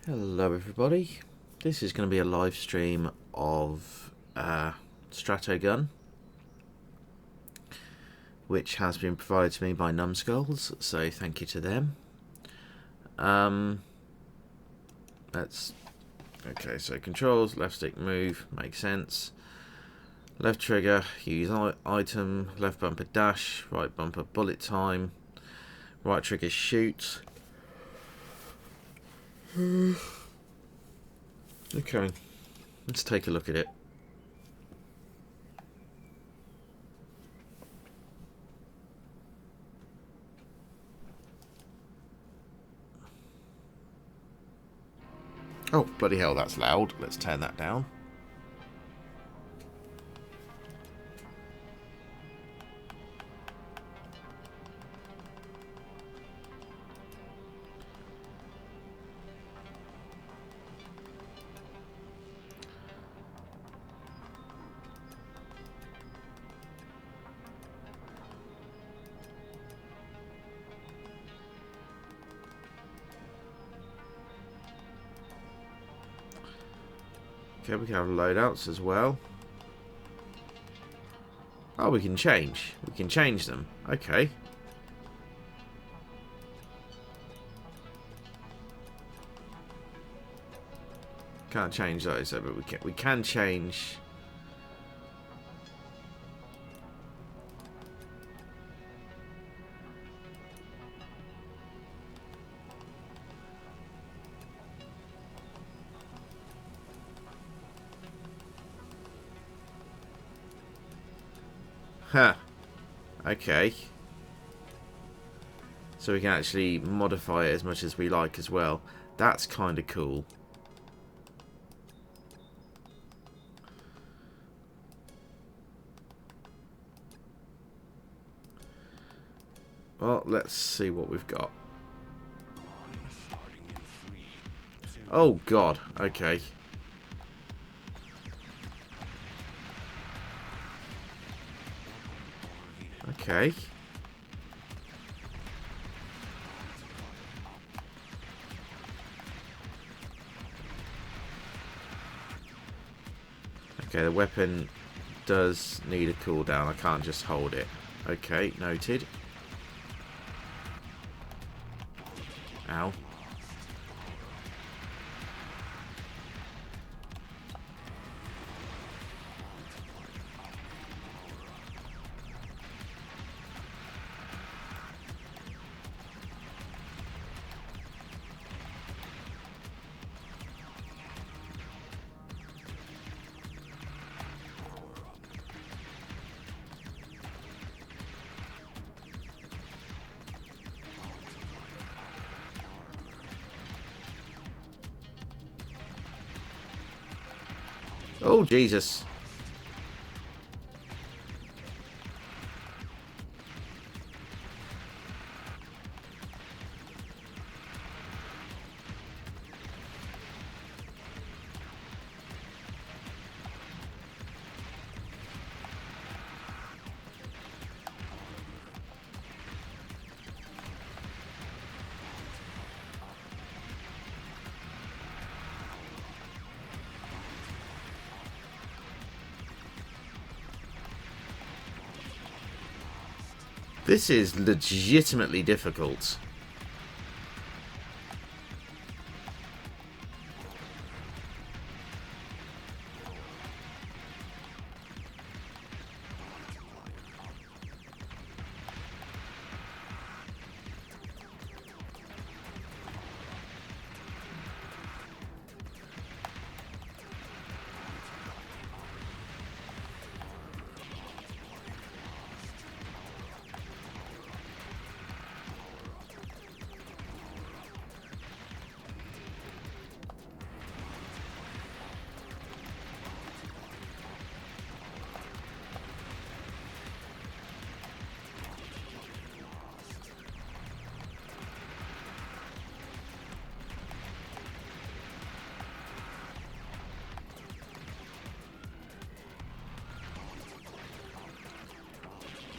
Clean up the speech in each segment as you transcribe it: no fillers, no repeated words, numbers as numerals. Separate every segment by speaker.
Speaker 1: Hello everybody, this is going to be a live stream of Stratogun, which has been provided to me by Numskulls, so thank you to them. Okay, so controls, left stick move, makes sense. Left trigger, use item, left bumper dash, right bumper bullet time, right trigger shoot. Okay, let's take a look at it. Oh, bloody hell, that's loud. Let's turn that down. Okay, we can have loadouts as well. Oh, we can change. We can change them. Okay. Can't change those, though, but we can change. Huh. Okay. So we can actually modify it as much as we like as well. That's kind of cool. Well, let's see what we've got. Oh, God. Okay. Okay. Okay, the weapon does need a cooldown. I can't just hold it. Okay, noted. Ow. Oh, Jesus. This is legitimately difficult.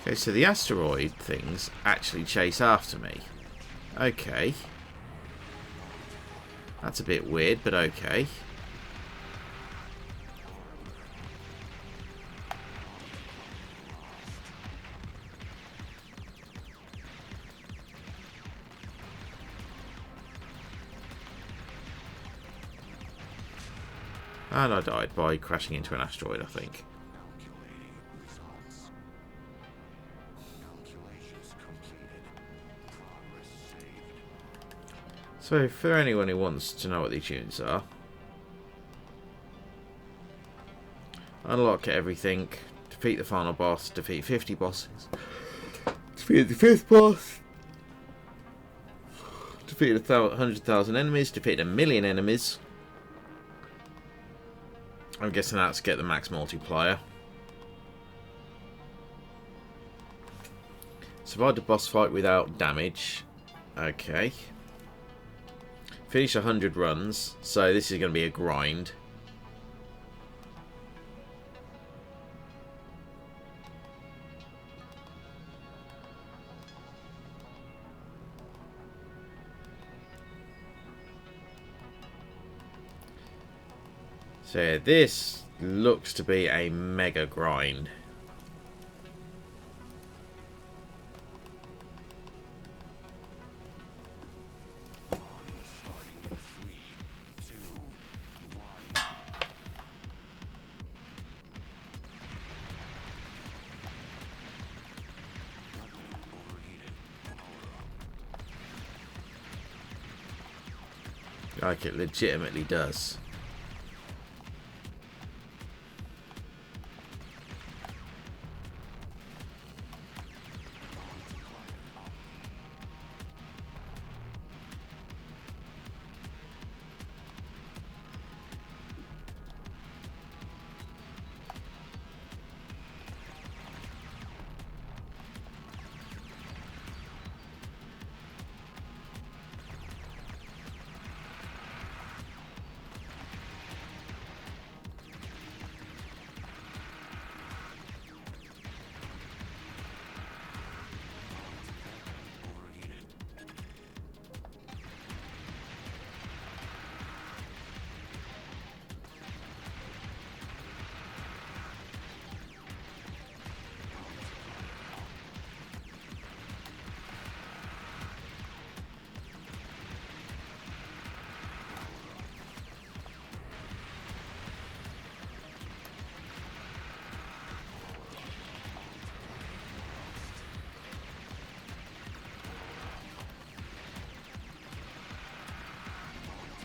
Speaker 1: Okay, so the asteroid things actually chase after me. Okay. That's a bit weird, but okay. And I died by crashing into an asteroid, I think. So, for anyone who wants to know what the tunes are, unlock everything, defeat the final boss, defeat 50 bosses, defeat the 5th boss, defeat 100,000 enemies, defeat 1,000,000 enemies. I'm guessing that's to get the max multiplier. Survive the boss fight without damage. Okay. Finish 100 runs, so this is going to be a grind. So yeah, this looks to be a mega grind. Like it legitimately does.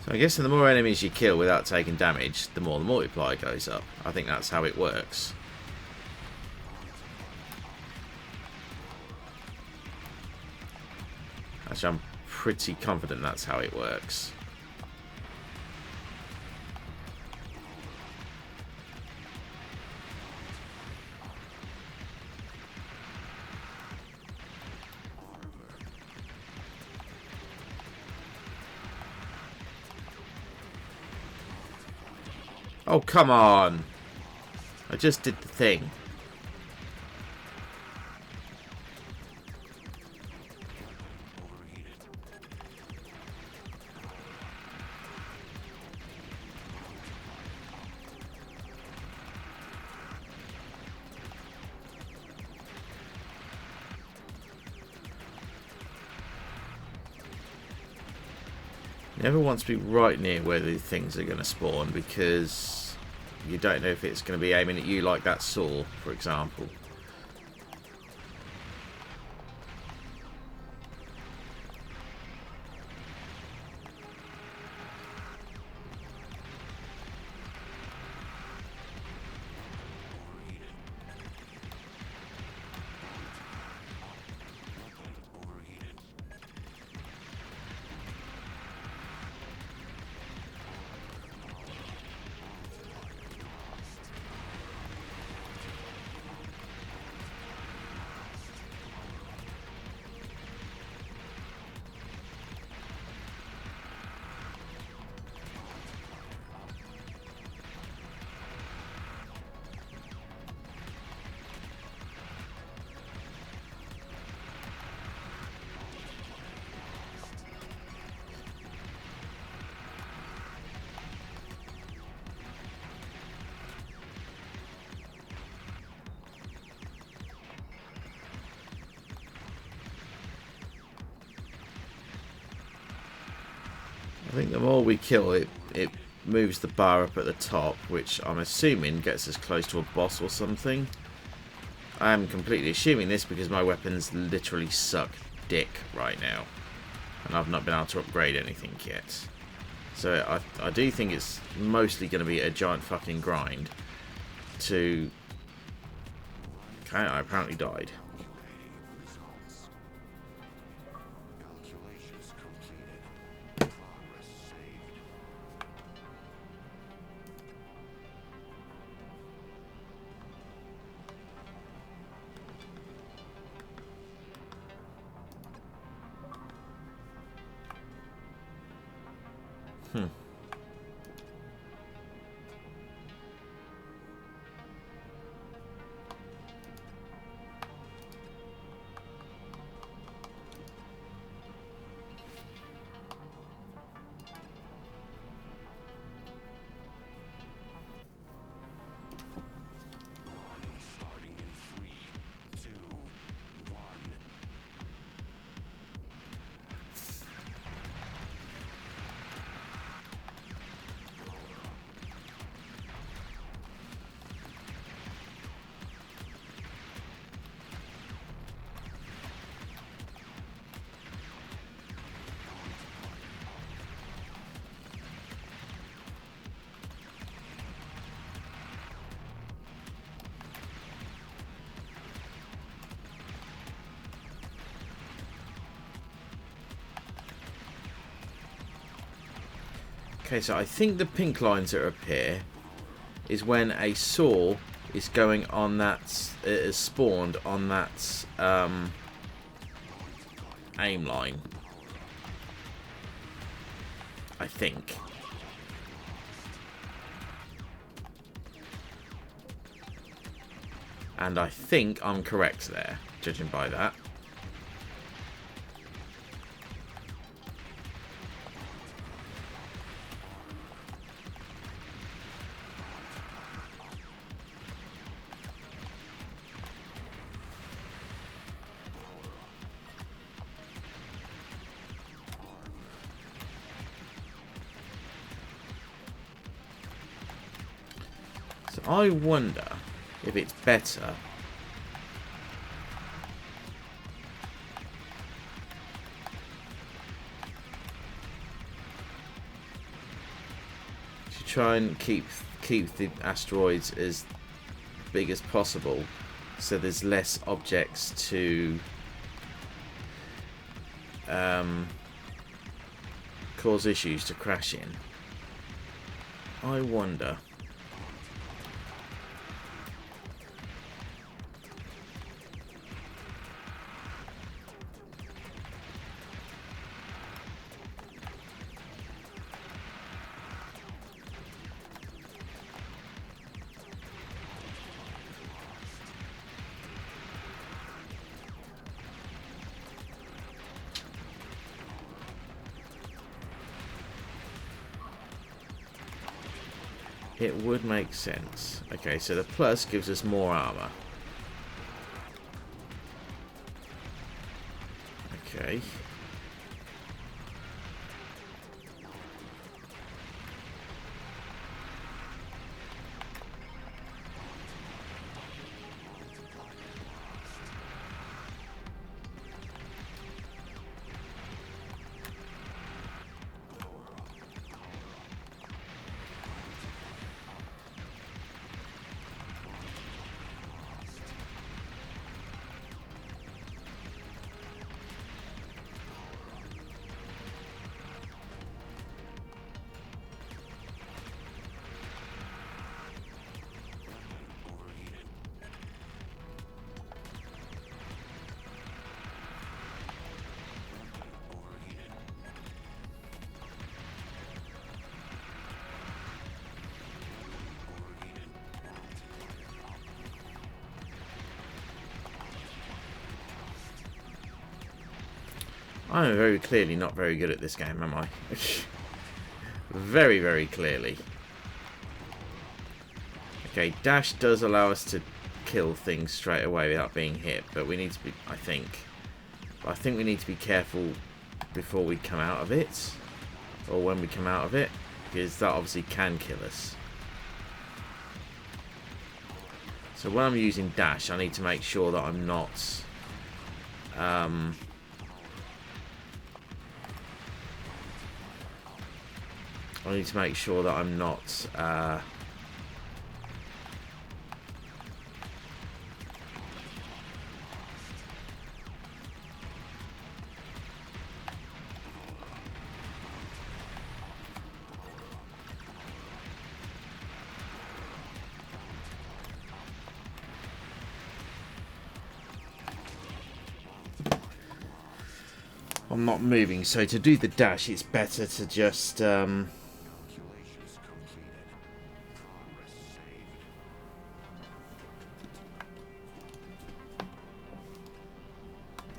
Speaker 1: So I guess the more enemies you kill without taking damage, the more the multiplier goes up. I think that's how it works. Actually, I'm pretty confident that's how it works. Oh, come on. I just did the thing. Never want to be right near where the things are going to spawn, because you don't know if it's going to be aiming at you like that saw, for example. I think the more we kill it, it moves the bar up at the top, which I'm assuming gets us close to a boss or something. I am completely assuming this because my weapons literally suck dick right now. And I've not been able to upgrade anything yet. So I do think it's mostly going to be a giant fucking grind to... Okay, I apparently died. Okay, so I think the pink lines that appear is when a saw is going on that, it is spawned on that aim line. I think. And I think I'm correct there, judging by that. So I wonder if it's better to try and keep the asteroids as big as possible, so there's less objects to cause issues to crash in. I wonder. It would make sense. Okay, so the plus gives us more armor. Okay. I'm very clearly not very good at this game, am I? Very, very clearly. Okay, dash does allow us to kill things straight away without being hit, but we need to be, I think we need to be careful before we come out of it. or when we come out of it, because that obviously can kill us. So when I'm using dash, I need to make sure that I'm not I need to make sure that I'm not I'm not moving. So to do the dash, it's better to just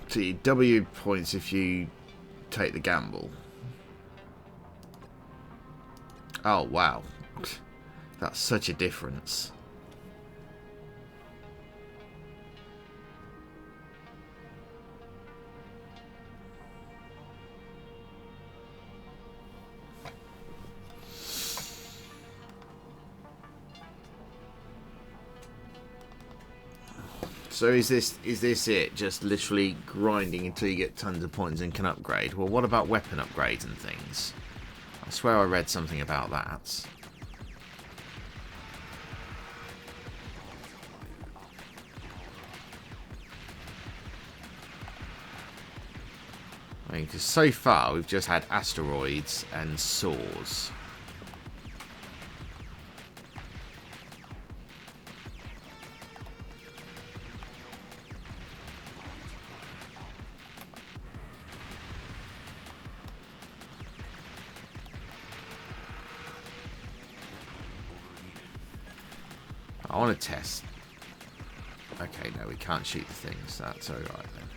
Speaker 1: see, W points if you take the gamble. Oh wow, that's such a difference. So is this it? Just literally grinding until you get tons of points and can upgrade? Well, what about weapon upgrades and things? I swear I read something about that. I mean, because so far we've just had asteroids and saws. I want to test. Okay, no, we can't shoot the things. That's alright then.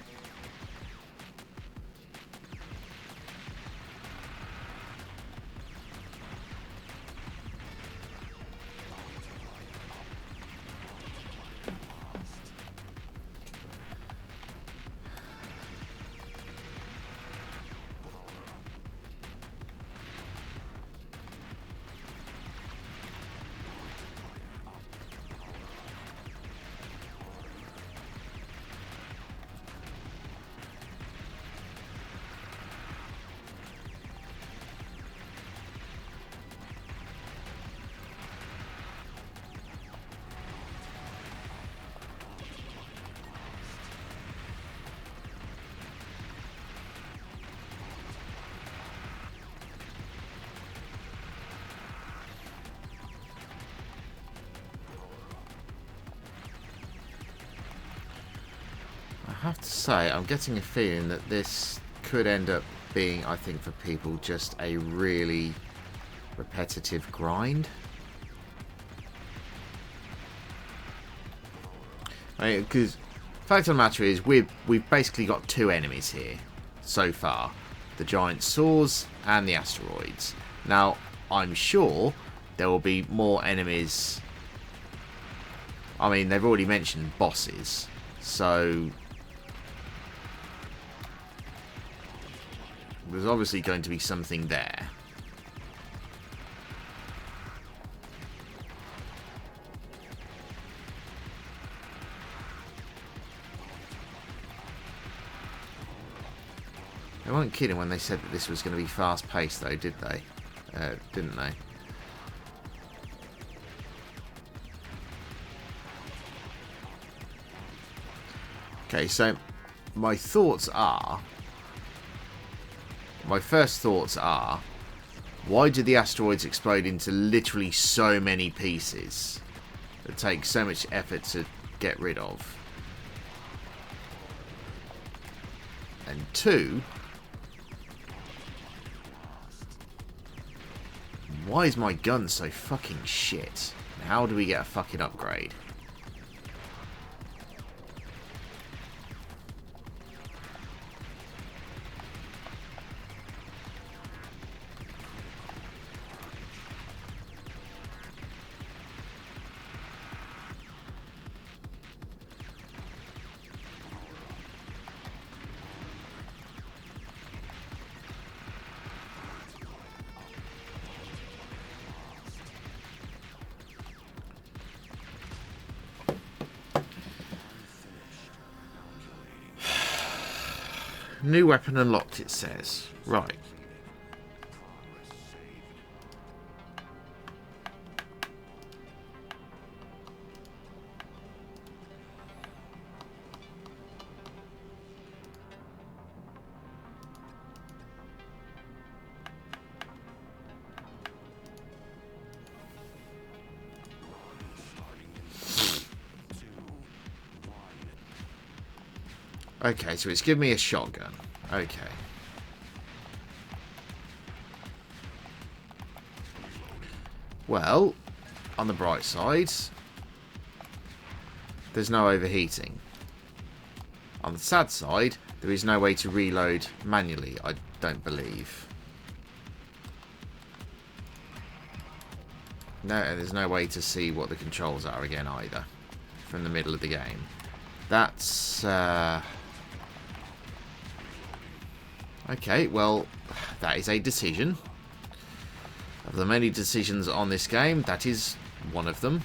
Speaker 1: I have to say, I'm getting a feeling that this could end up being, I think, for people, just a really repetitive grind. Because fact of the matter is, we've basically got two enemies here so far: the giant saws and the asteroids. Now, I'm sure there will be more enemies. I mean, they've already mentioned bosses, so there's obviously going to be something there. They weren't kidding when they said that this was going to be fast-paced, though, did they? Didn't they? Okay, so my thoughts are... My first thoughts are, why do the asteroids explode into literally so many pieces that take so much effort to get rid of? And two, why is my gun so fucking shit? And how do we get a fucking upgrade? New weapon unlocked, it says. Right. Okay, so it's given me a shotgun. Okay. Well, on the bright side, there's no overheating. On the sad side, there is no way to reload manually, I don't believe. No, and there's no way to see what the controls are again either from the middle of the game. That's okay, well, that is a decision. Of the many decisions on this game, that is one of them.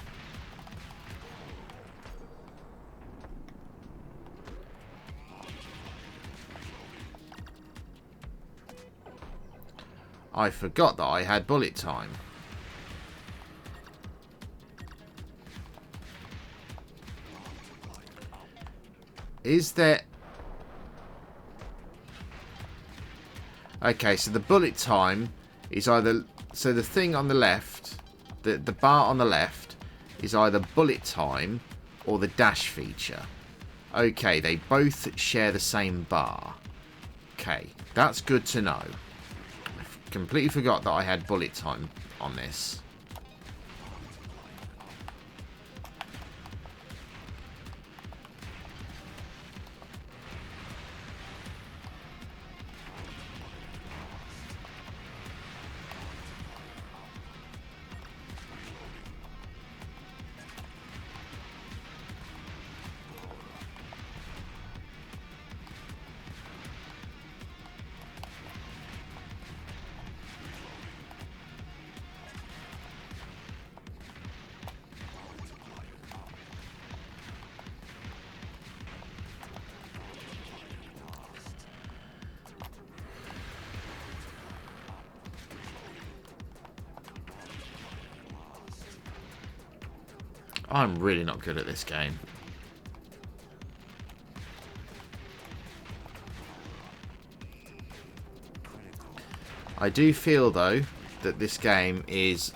Speaker 1: I forgot that I had bullet time. Is there... Okay, so the bullet time is either... So the thing on the left, the bar on the left, is either bullet time or the dash feature. Okay, they both share the same bar. Okay, that's good to know. I completely forgot that I had bullet time on this. I'm really not good at this game. I do feel, though, that this game is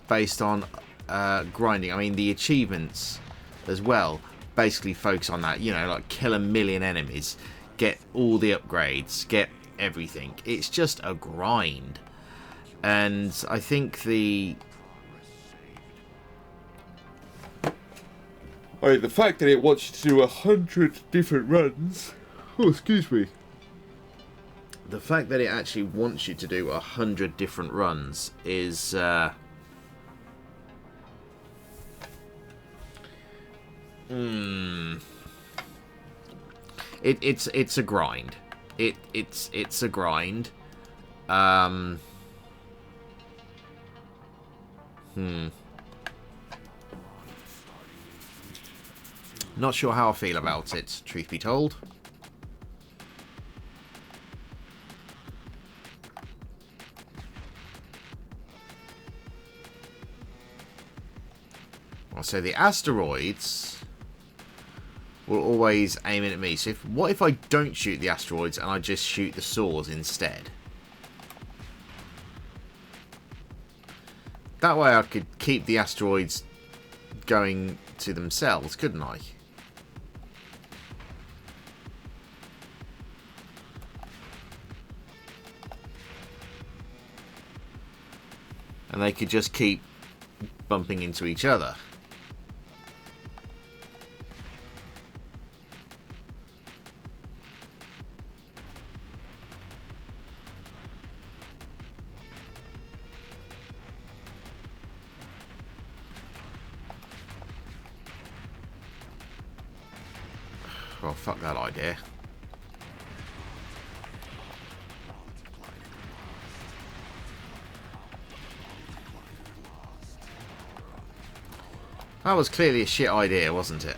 Speaker 1: based on grinding. I mean, the achievements as well basically focus on that. You know, like kill a million enemies, get all the upgrades, get everything. It's just a grind. And I think the fact that it wants you to do 100 different runs. Oh, excuse me. The fact that it actually wants you to do 100 different runs is it's a grind. It's a grind. Not sure how I feel about it, truth be told. So the asteroids will always aim in at me. So what if I don't shoot the asteroids and I just shoot the saws instead? That way I could keep the asteroids going to themselves, couldn't I? And they could just keep bumping into each other. Well, fuck that idea. That was clearly a shit idea, wasn't it?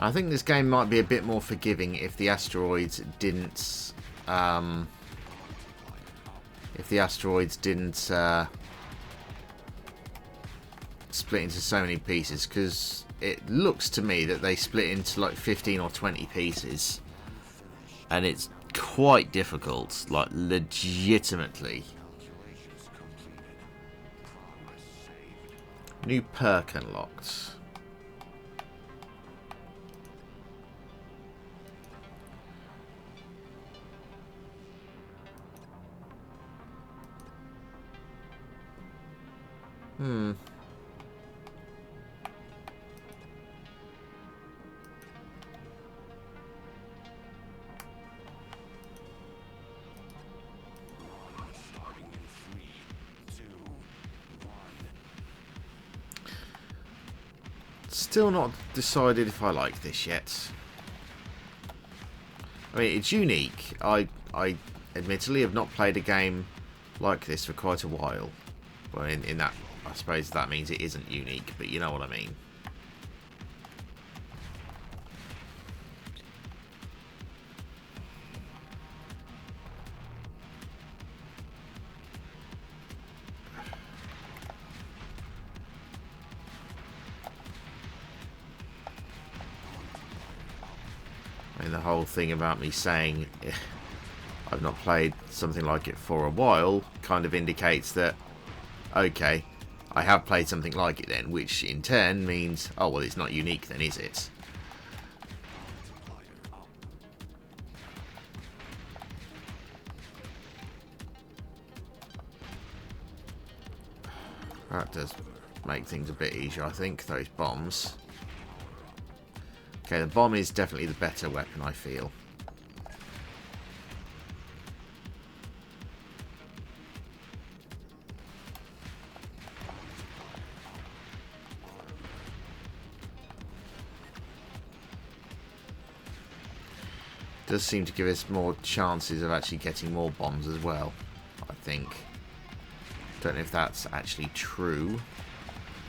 Speaker 1: I think this game might be a bit more forgiving if the asteroids didn't... split into so many pieces, because it looks to me that they split into like 15 or 20 pieces, and it's quite difficult, like legitimately. New perk unlocked. Still not decided if I like this yet. I mean, it's unique. I admittedly have not played a game like this for quite a while. Well, in that, I suppose that means it isn't unique, but you know what I mean. I mean, the whole thing about me saying I've not played something like it for a while kind of indicates that, okay, I have played something like it then, which in turn means, oh, well, it's not unique then, is it? That does make things a bit easier, I think, those bombs. Okay, the bomb is definitely the better weapon, I feel. Does seem to give us more chances of actually getting more bombs as well, I think. Don't know if that's actually true,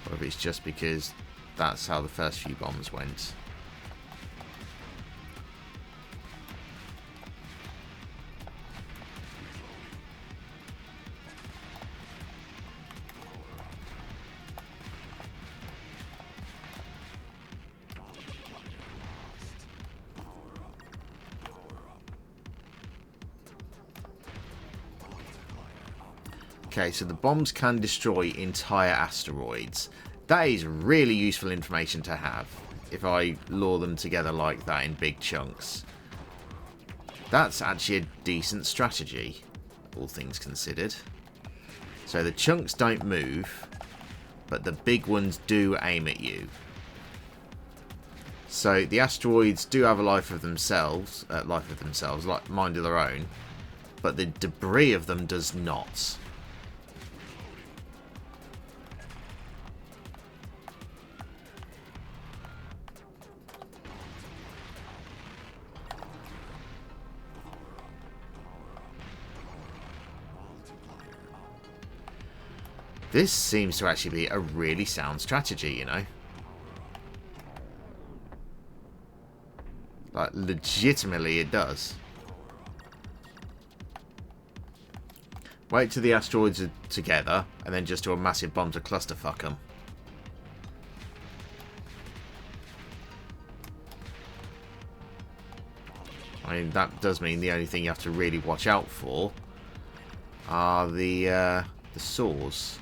Speaker 1: or if it's just because that's how the first few bombs went. Okay, so the bombs can destroy entire asteroids. That is really useful information to have if I lure them together like that in big chunks. That's actually a decent strategy, all things considered. So the chunks don't move, but the big ones do aim at you. So the asteroids do have a life of themselves, like mind of their own, but the debris of them does not. This seems to actually be a really sound strategy, you know. Like, legitimately it does. Wait till the asteroids are together, and then just do a massive bomb to clusterfuck them. I mean, that does mean the only thing you have to really watch out for are the saws.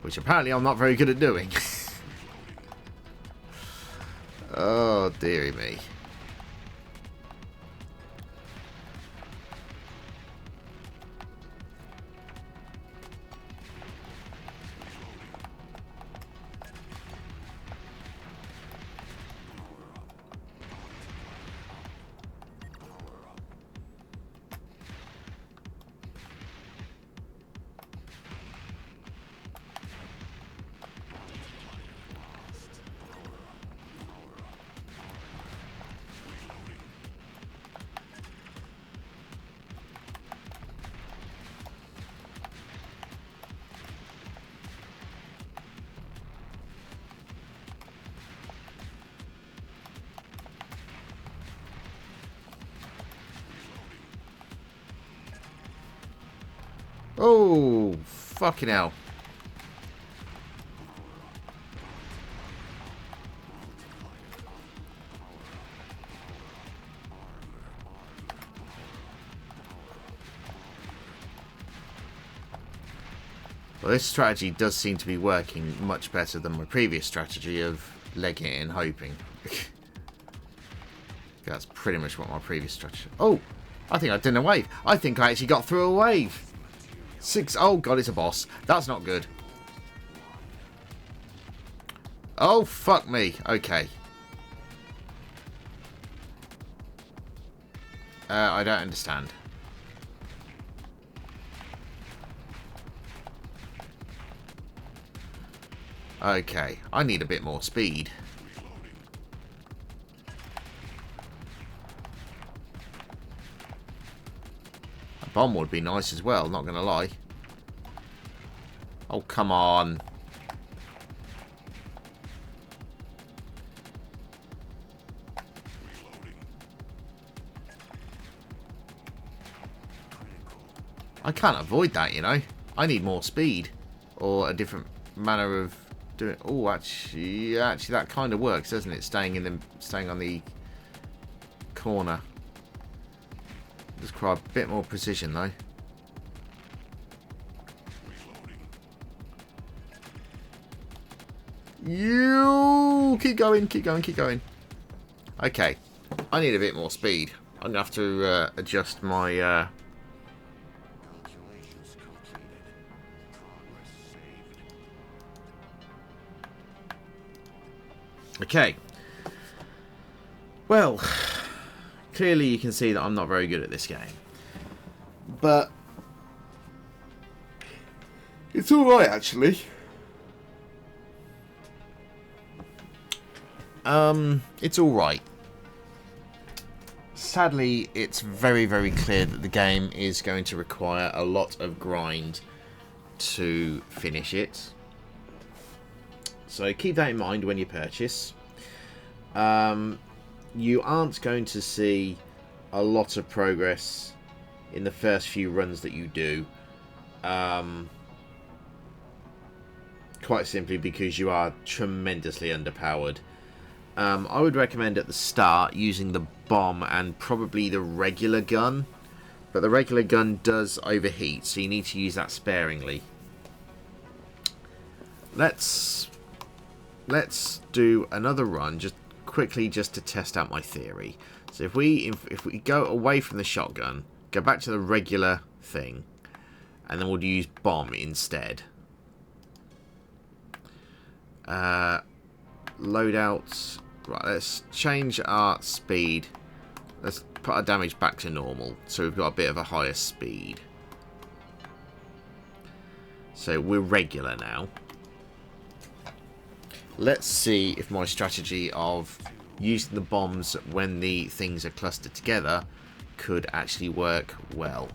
Speaker 1: Which apparently I'm not very good at doing. Oh, dearie me. Oh, fucking hell. Well, this strategy does seem to be working much better than my previous strategy of legging it and hoping. That's pretty much what my previous strategy... Oh! I think I did a wave. I think I actually got through a wave. Oh god, it's a boss. That's not good. Oh, fuck me. Okay. I don't understand. Okay, I need a bit more speed. A bomb would be nice as well, not gonna lie. Oh, come on. I can't avoid that, you know. I need more speed. Or a different manner of doing it. Oh, actually that kind of works, doesn't it? Staying on the corner. Just require a bit more precision, though. You keep going, keep going, keep going. Okay, I need a bit more speed. I'm gonna have to adjust my. Okay. Well, clearly you can see that I'm not very good at this game. But it's alright, actually. It's alright. Sadly, it's very, very clear that the game is going to require a lot of grind to finish it. So keep that in mind when you purchase. You aren't going to see a lot of progress in the first few runs that you do. Quite simply because you are tremendously underpowered. I would recommend at the start using the bomb and probably the regular gun. But the regular gun does overheat, so you need to use that sparingly. Let's do another run just quickly just to test out my theory. So if we go away from the shotgun, go back to the regular thing, and then we'll use bomb instead. Loadouts. Right, let's change our speed. Let's put our damage back to normal, so we've got a bit of a higher speed. So we're regular now. Let's see if my strategy of using the bombs when the things are clustered together could actually work well.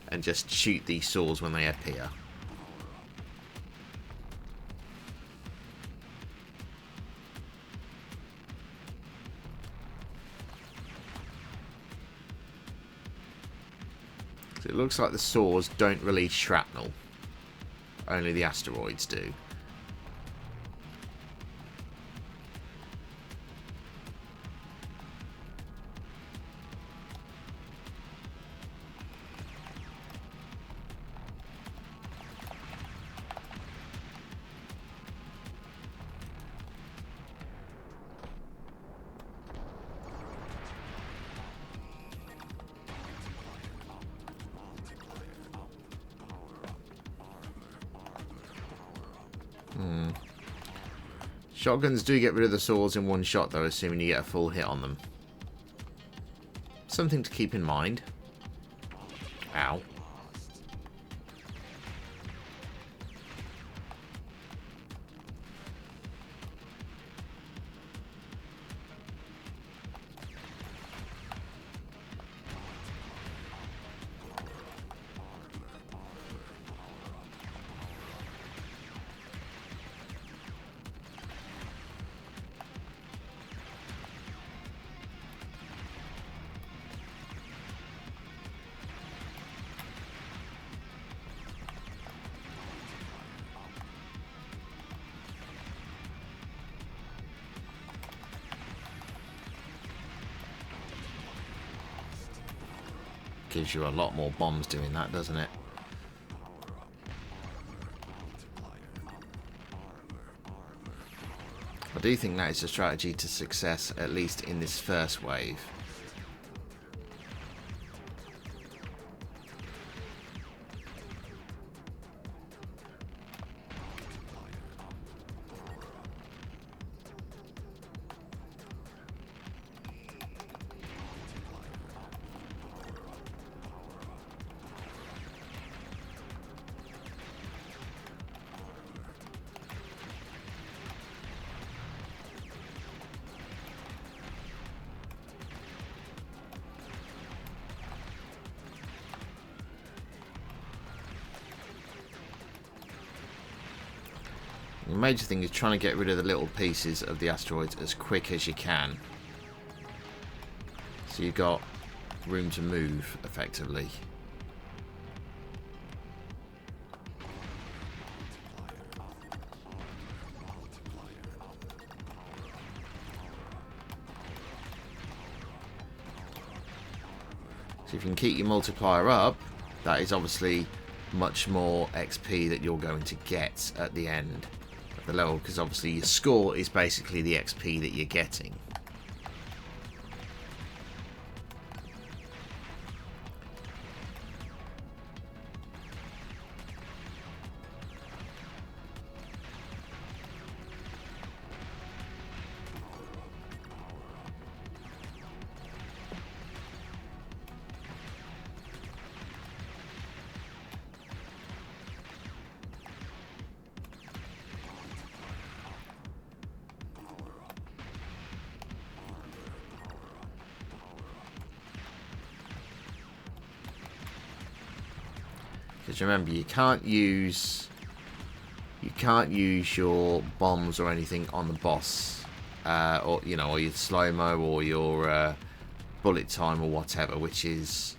Speaker 1: And just shoot these saws when they appear. So it looks like the saws don't release shrapnel. Only the asteroids do. Shotguns do get rid of the saws in one shot, though, assuming you get a full hit on them. Something to keep in mind. Ow. gives you a lot more bombs doing that, doesn't it? I do think that is a strategy to success, at least in this first wave. The major thing is trying to get rid of the little pieces of the asteroids as quick as you can. So you've got room to move effectively. So if you can keep your multiplier up, that is obviously much more XP that you're going to get at the end of the level, because obviously your score is basically the XP that you're getting. Because remember, you can't use your bombs or anything on the boss, or you know, or your slow-mo or your bullet time or whatever, which is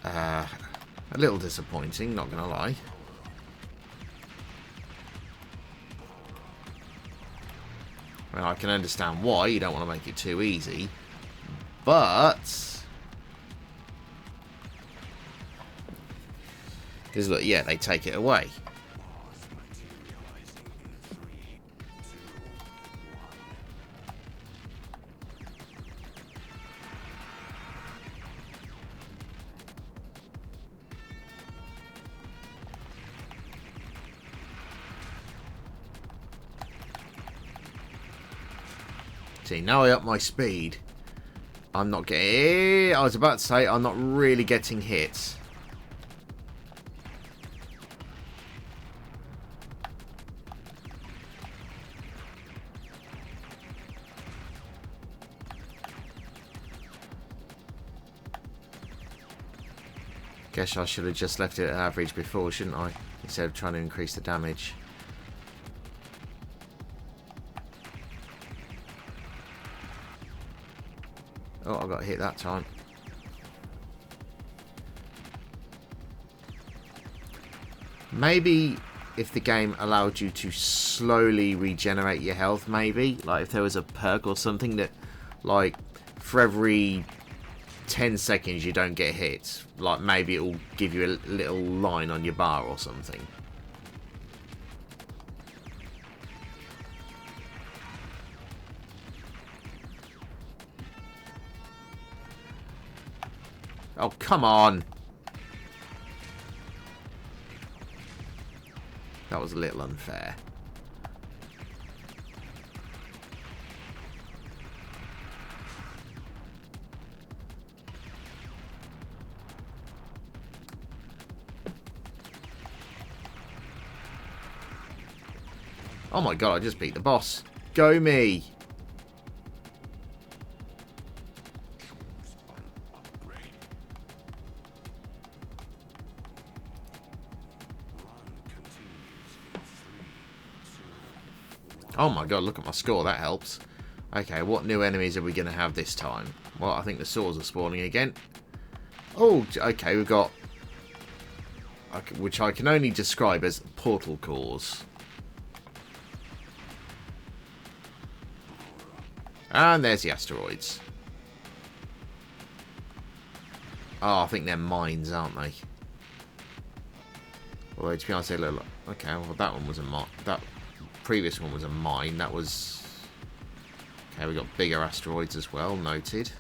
Speaker 1: a little disappointing, not gonna lie. Well, I can understand why you don't want to make it too easy, but because look, yeah, they take it away. See, now I up my speed, I'm not getting... I was about to say, I'm not really getting hit. Guess I should have just left it at average before, shouldn't I? Instead of trying to increase the damage. Oh, I got hit that time. Maybe if the game allowed you to slowly regenerate your health, maybe. Like if there was a perk or something that, like, for every 10 seconds you don't get hit, like maybe it will give you a little line on your bar or something. Oh, come on. That was a little unfair. Oh my god, I just beat the boss. Go me. Oh my god, look at my score. That helps. Okay, what new enemies are we going to have this time? Well, I think the swords are spawning again. Oh, okay, we've got... which I can only describe as portal cores. And there's the asteroids. Oh, I think they're mines, aren't they? Although, to be honest, they look like... Okay, well, that one was a mine. That previous one was a mine. That was... Okay, we got bigger asteroids as well, noted.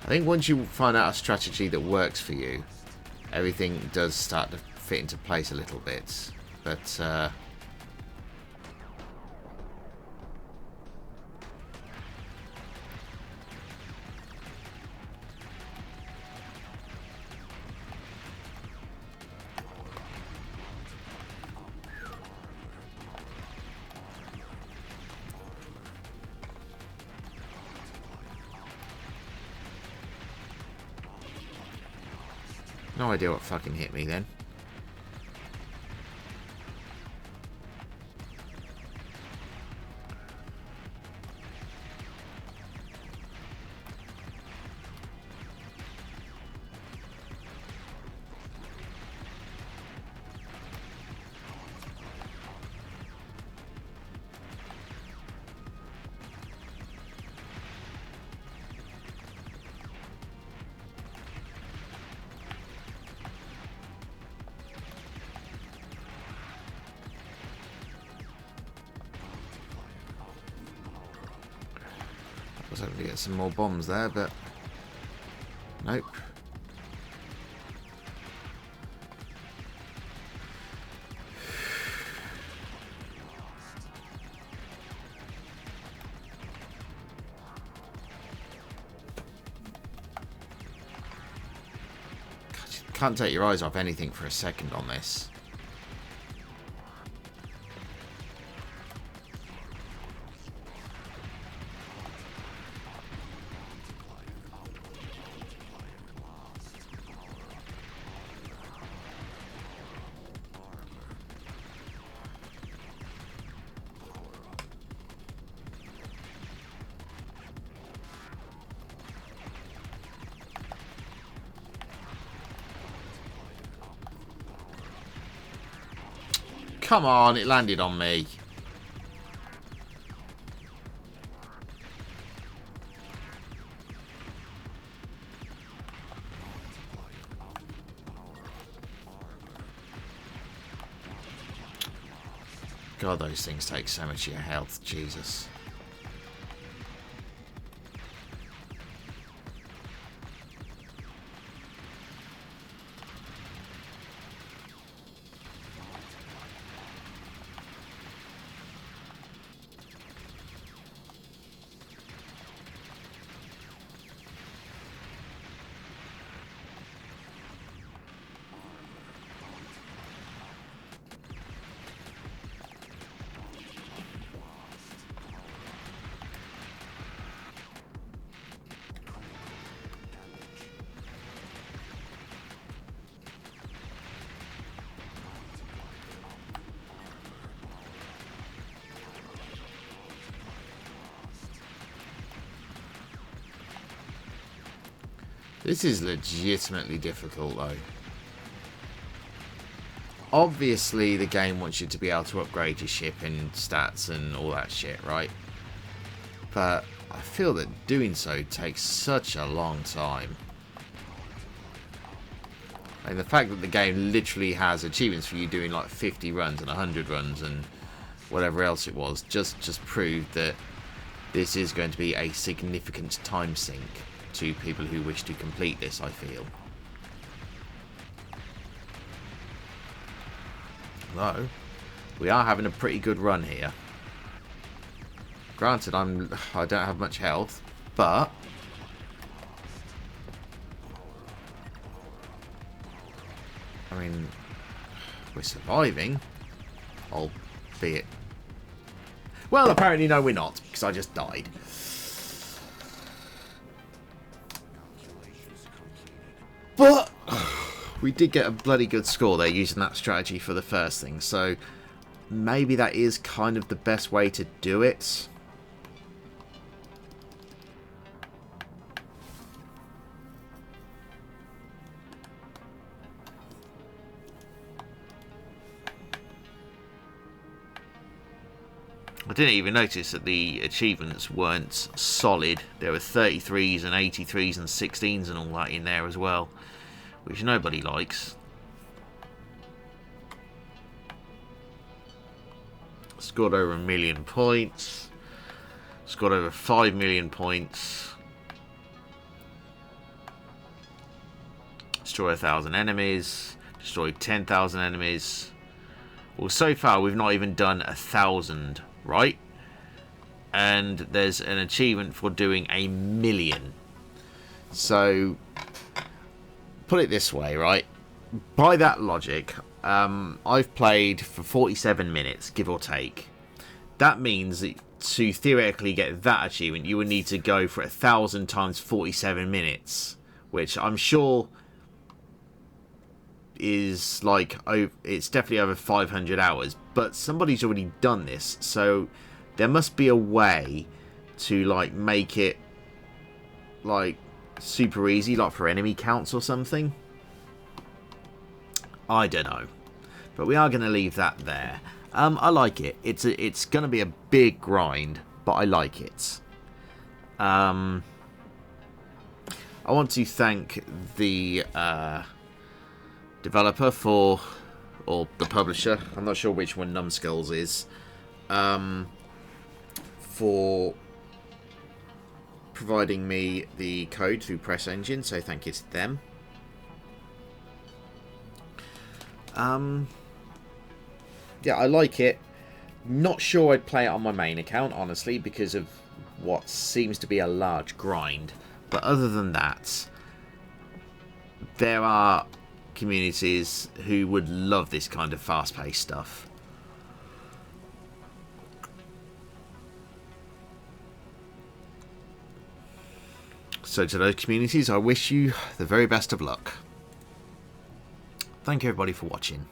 Speaker 1: I think once you find out a strategy that works for you, everything does start to fit into place a little bit. But, no idea what fucking hit me then. I was hoping to get some more bombs there, but nope. God, you can't take your eyes off anything for a second on this. Come on, it landed on me. God, those things take so much of your health. Jesus. This is legitimately difficult, though. Obviously, the game wants you to be able to upgrade your ship and stats and all that shit, right? But I feel that doing so takes such a long time. And the fact that the game literally has achievements for you doing like 50 runs and 100 runs and whatever else it was, just proved that this is going to be a significant time sink to people who wish to complete this, I feel. Though, we are having a pretty good run here. Granted, I don't have much health, but I mean, we're surviving, albeit. Well, apparently no, we're not, because I just died. But we did get a bloody good score there using that strategy for the first thing, so maybe that is kind of the best way to do it. I didn't even notice that the achievements weren't solid. There were 33s and 83s and 16s and all that in there as well, which nobody likes. Scored over 1 million points. Scored over 5 million points. Destroy 1,000 enemies. Destroyed 10,000 enemies. Well, so far we've not even done 1,000. Right, and there's an achievement for doing 1 million. So put it this way, right, by that logic, I've played for 47 minutes, give or take. That means that to theoretically get that achievement you would need to go for 1,000 times 47 minutes, which I'm sure is like, it's definitely over 500 hours, but somebody's already done this, so there must be a way to like make it like super easy, like for enemy counts or something. I don't know, but we are going to leave that there. I like it. It's going to be a big grind, but I like it. I want to thank the developer for, or the publisher, I'm not sure which one Numskulls is, for providing me the code through Press Engine, so thank you to them. Yeah, I like it. Not sure I'd play it on my main account, honestly, because of what seems to be a large grind. But other than that, there are communities who would love this kind of fast-paced stuff. So to those communities, I wish you the very best of luck. Thank you everybody for watching.